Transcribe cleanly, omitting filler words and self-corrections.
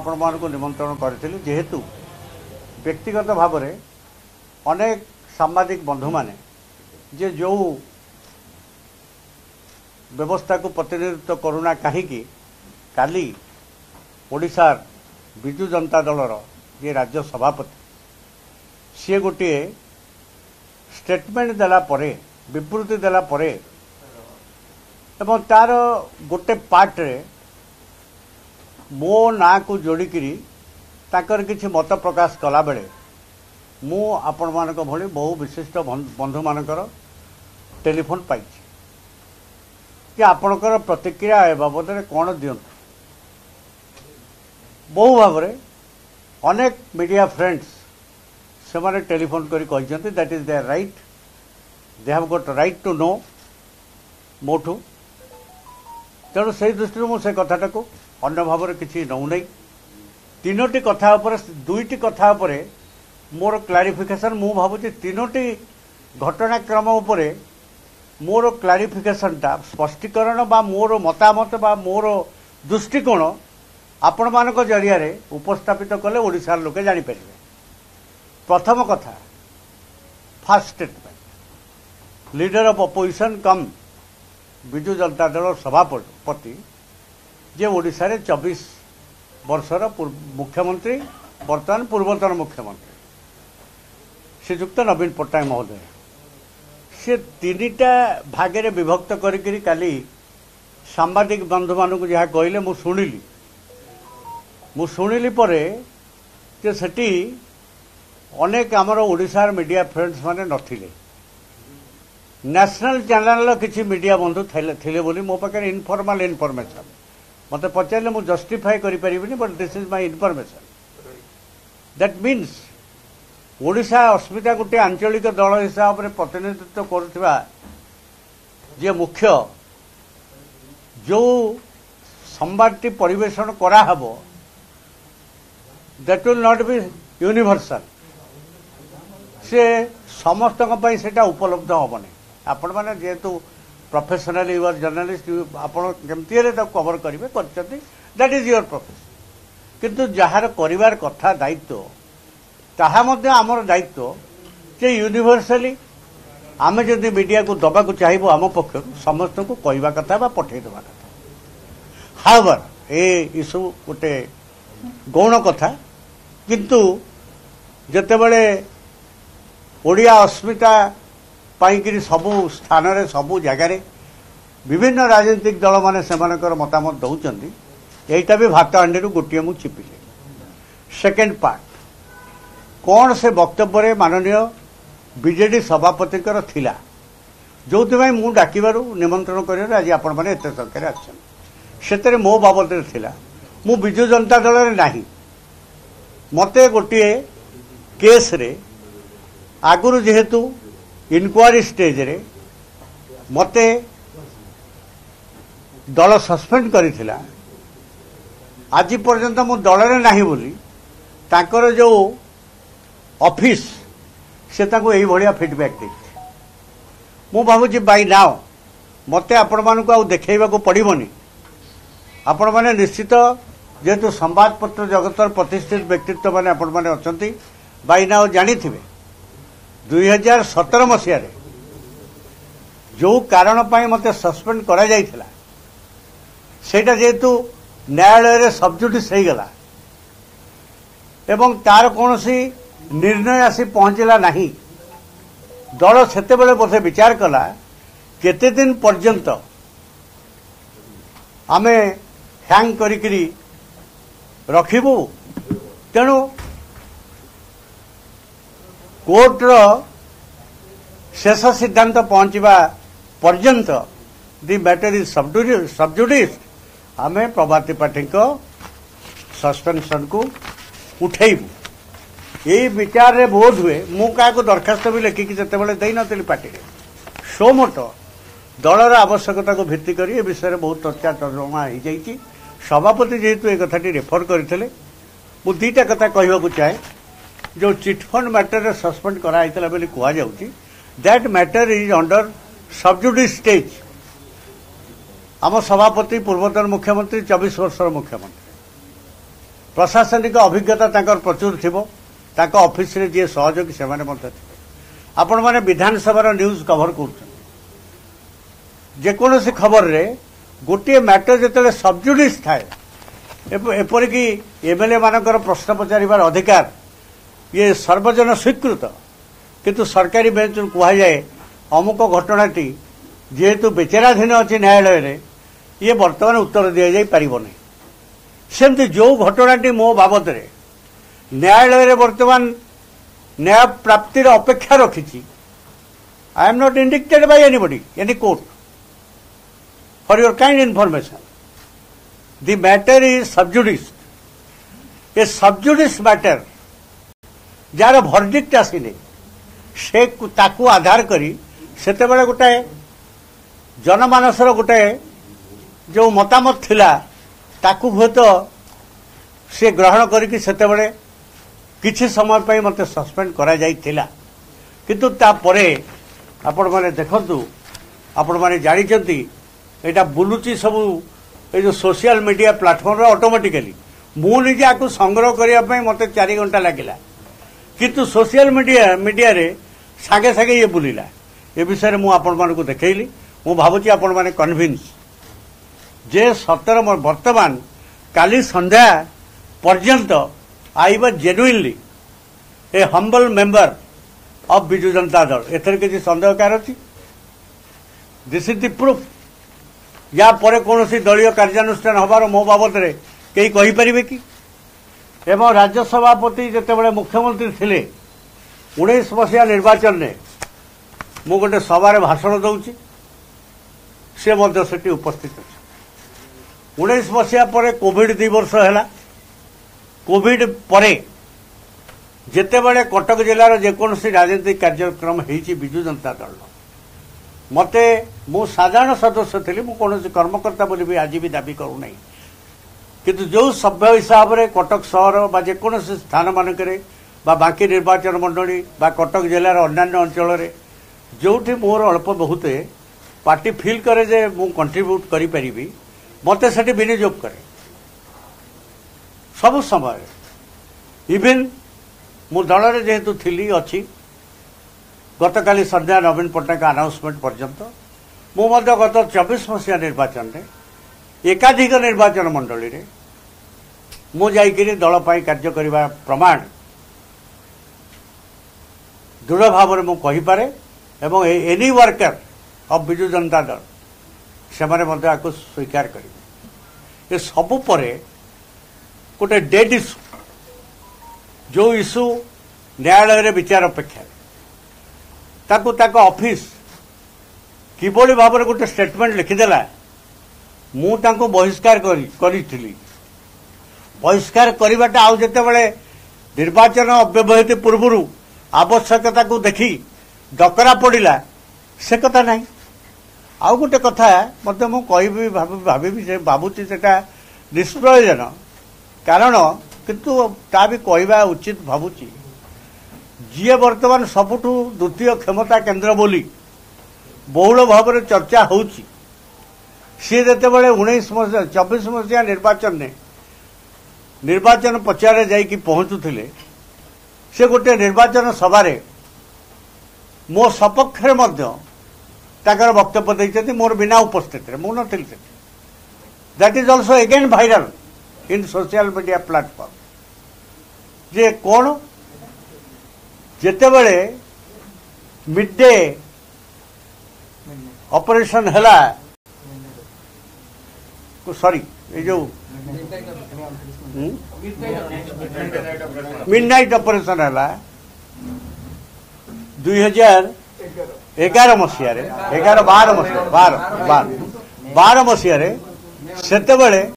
आपण मानक निमंत्रण करी जेहेतु व्यक्तिगत भाव में अनेक सांबादिक बंधु माने जे जो व्यवस्था को प्रतिनिधित्व करूना कहीं काली ओडिशार विजु जनता दलर जे राज्य सभापति सी गोटे स्टेटमेंट देला परे विवृत्ति देला परे एवं तार गोटे पार्ट रे मो ना को जोड़िकी ताकर किछि मत प्रकाश कला बेले मु आपण मानक भली बहु विशिष्ट बंधु मानकर टेलीफोन पाई कि आपणकर प्रतिक्रिया ए बाबद कौन दियंतु बहु भाव में अनेक मीडिया फ्रेंड्स से माने टेलीफोन करी कहते that is there right they have got right to know मोठू तेणु से दृष्टि मुझे कथाटा को अन्य भाव में किसी नौ नहीं तीनोटी कथा दुईटी कथा मोर क्लारिफिकेशन मु भावुची तीनोटी घटनाक्रम उपरे मोर क्लारिफिकेशन टा स्पष्टीकरण बा मोर मतामत बा मोर दृष्टिकोण आपण मानक जरिया रे उपस्थापित कले ओडिशार लोके जानी परिबे। प्रथम कथा first statement leader of opposition कम विजु जनता दल सभापति जे ओडिशा रे 24 वर्षर मुख्यमंत्री वर्तमान पूर्वतन मुख्यमंत्री श्रीजुक्त नवीन पट्टनायक महोदय से तीनटा भागे विभक्त करी काली सांबादिक बंधु मानक जहाँ कहले मु शुणिली परे जे सेठी अनेक आमर ओडिशार मीडिया फ्रेंड्स माने नथिले नेशनल चैनल किसी मीडिया बंधु थिले बोली मो पाखे इनफॉर्मल इनफॉरमेशन मते पचारे मु जस्टिफाई करि परिबिनी but this is my information that means Odisha अस्मिता गोटे आंचलिक दल हिसाब से प्रतिनिधित्व करुवा जे मुख्य जो संवादटी परिवेशन कराहब that will not be universal से समस्त सेटा उपलब्ध हेनी आपण मैंने जेहेतु प्रोफेशनल यूर जर्नलिस्ट आपण केमती कवर करेंगे दैट इज योर प्रोफेशन किंतु जार करिवार कथा दायित्व ताहा मध्य आमर दायित्व जे यूनिवर्सली आमे जदि मीडिया को दबा को चाहिए आम पक्ष समस्त को कहवा कथा बा पठे दबा कथा हाउएवर ए इशू गोटे गौण कथा किंतु जेतेबेले ओडिया अस्मिता पाइकरी सबु स्थान रे सबु जगार विभिन्न राजनीतिक दल माने सेमानकर मतामत दौरान यहीटा भी भात हांडी गोटे मु चिपिले सेकेंड पार्ट कौन से वक्तव्य माननीय बीजेडी सभापति थिला जो मु डाकिबारु निमंत्रण कर आज आपण मैंने एत संख्यार आसे मो बाबद थिला मु विजु जनता दल रे नाही मते गोटे केस रे आगुरु जेहेतु इनक्वारी स्टेज रे मते दल सस्पेंड करिथिला आज पर्यंत मु दल रे नाही बोली ताकर जो ऑफिस से यही भाया फीडबैक दे मु भावुची बाई नाउ मते आपण मानक आउ देखैबा को पड़िबनी आपण माने निश्चित जेहेतु संवादपत्र जगतर प्रतिष्ठित व्यक्तित्व माने आपण माने अछंती बाई नाउ जानी थिबे 2017 मसीह रे जो कारण पाई मते सस्पेंड करा जाइथिला सेटा जेहेतु न्यायालय रे सबजुडिस हो गला एवं तार कोनसी निर्णय आसी पहुंचला नहीं दल सेते बेले बोधे विचार कला केते दिन पर्यंत आमे हैंग करिकरी रखिबू तेणु कोर्ट रो शेष सिद्धांत पहुंचवा पर्यंत दि मैटर इज सबजुडिस आमे प्रभाती पाठी को सस्पेंशन को उठेबू यही विचार रे बोध हुए मु क्या दरखास्त भी लिखिकी जिते दे नी पार्टी सो मोट दलर आवश्यकता को भित्ति कर विषय में बहुत चर्चा तर्जमा हो जाइए सभापति जेहेतु ये कथाटी रेफर करते मु दीटा कथा कहवाक चाहे जो चिटफंड मैटर रे सस्पेंड कराइला बोली कहुच्छी that matter is under sub judice stage आम सभापति पूर्वतन मुख्यमंत्री 24 वर्षर मुख्यमंत्री प्रशासनिक अभिज्ञता तांकर प्रचुर थिबो तांको ऑफिस रे जे सहयोगी से माने मते आपण माने विधानसभा न्यूज कवर कर जेकोसी खबर रे गोटे मैटर जिते सबजुडिस थाए एपरिक एमएलए मानकर प्रश्न पचारिबार अधिकार ये सर्वजन स्वीकृत किंतु सरकारी बेंच कह जाए अमुक घटनाटी जेहेतु विचाराधीन अच्छी न्यायालय रे ये वर्तमान उत्तर दि जाई पारिबो नहीं सेमती जो घटनाटी मो बाबद रे न्यायालय रे वर्तमान न्याय प्राप्तिर अपेक्षा रखी I am not indicted by anybody any court for your kind information the matter is sub judice a sub judice matter जार भर्डिक्ट आसीने से ताकू आधार करी सेते बेले गोटे जनमानसर गोटे जो मतामत थिला ताकू हुए तो से ग्रहण करके सेते बेले किछि समय पई मते सस्पेंड करा जाई थिला किंतु ता परे आपण माने देखंतु आपण माने जानि चंती एटा बुलुची सब ए जो सोशल मीडिया प्लेटफॉर्म रे ऑटोमेटिकली मु निजे आकु संग्रह करिया पई मते 4 घंटा लागिला किंतु सोशल मीडिया रे सागे सागे ये बुलिला ए विषय मु आपण मान को देखैली मु भाबुची आपण माने कन्विंस जे 17 वर्तमान काली संध्या पर्यंत I was genuinely A humble member of Biju Janata Dal एथर किसी संदेह कार अछि दिस इज द प्रूफ या परे कौन सी दलीय कार्यानुष्ठान हबार मो बाबद रे कई कहि परिबे कि एवं राज्य सभापति जेते बळे मुख्यमंत्री थिले 19 मसिया निर्वाचन ने मु गोटे सभा भाषण दउची से मध्य सेठी उपस्थित अछि 19 मसिया परे कोविड 2 वर्ष हैला कोविड परे जेते बळे कटक जिल्लार जेकोसी राजनीतिक कार्यक्रम हेची बिजू जनता दल मते मु साधारण सदस्य थी मु कौन कर्मकर्ता बोली भी आज भी दाबी करू नहीं किंतु जो सभ्य हिसाब से कटक सहर बा जेकोसी स्थान मानक बाकी निर्वाचन मंडली बा कटक जिलार अन्यान्य अंचल जो मोर अल्प बहुत पार्टी फिल करे जे मु कंट्रीब्यूट करि परिबी मते सेठी विनियोग करे सब समय इवन मु दल रे जेहेतु थिली अछि गतकाली संध्या नवीन पट्टनायक अनाउंसमेंट पर्यंत मु गत 24 मसीहा निर्वाचन में एकाधिक निर्वाचन मंडली रे मु जाइकिरी दल पाई कार्य करिबा प्रमाण दृढ़ भाव में मुझे कहीपे एवं any worker of Biju Janata Dal से मैंने स्वीकार करेंगे ये सबु पर गोटे डेड इश्यू जो इश्यू न्यायालय विचार अपेक्षा ताको ऑफिस किभली भाव में गोटे स्टेटमेंट लिखिदेला मुझे बहिष्कार करी बहिष्कार करवाटा आउ जिते बड़े निर्वाचन अव्यवहित पूर्व आवश्यकता को देखी डकरा पड़ा से कथा नहीं आउ गोटे कथा मत मुझे भावी भावुची से निष्प्रयोजन कारण किंतु ता भी कहवा उचित भावुची जी वर्तमान सबुठू द्वितीय क्षमता केन्द्र बोली बहुल भाव में चर्चा होची सी जिते बड़े 24 मसीहा निर्वाचन ने निर्वाचन पचारे जाइकी पहुंचुथिले से गोटे निर्वाचन सभारे मो सपक्षे ताकर वक्तव्य देते मोर बिना उपस्थित मु नथिली that is also again viral in social media platform जे कौन जेते बड़े मिड डे ऑपरेशन हैला सॉरी ये जो मिडनाइट ऑपरेशन हैला 2011 मसीह 12 मसीह 12 मसीह सेते बड़े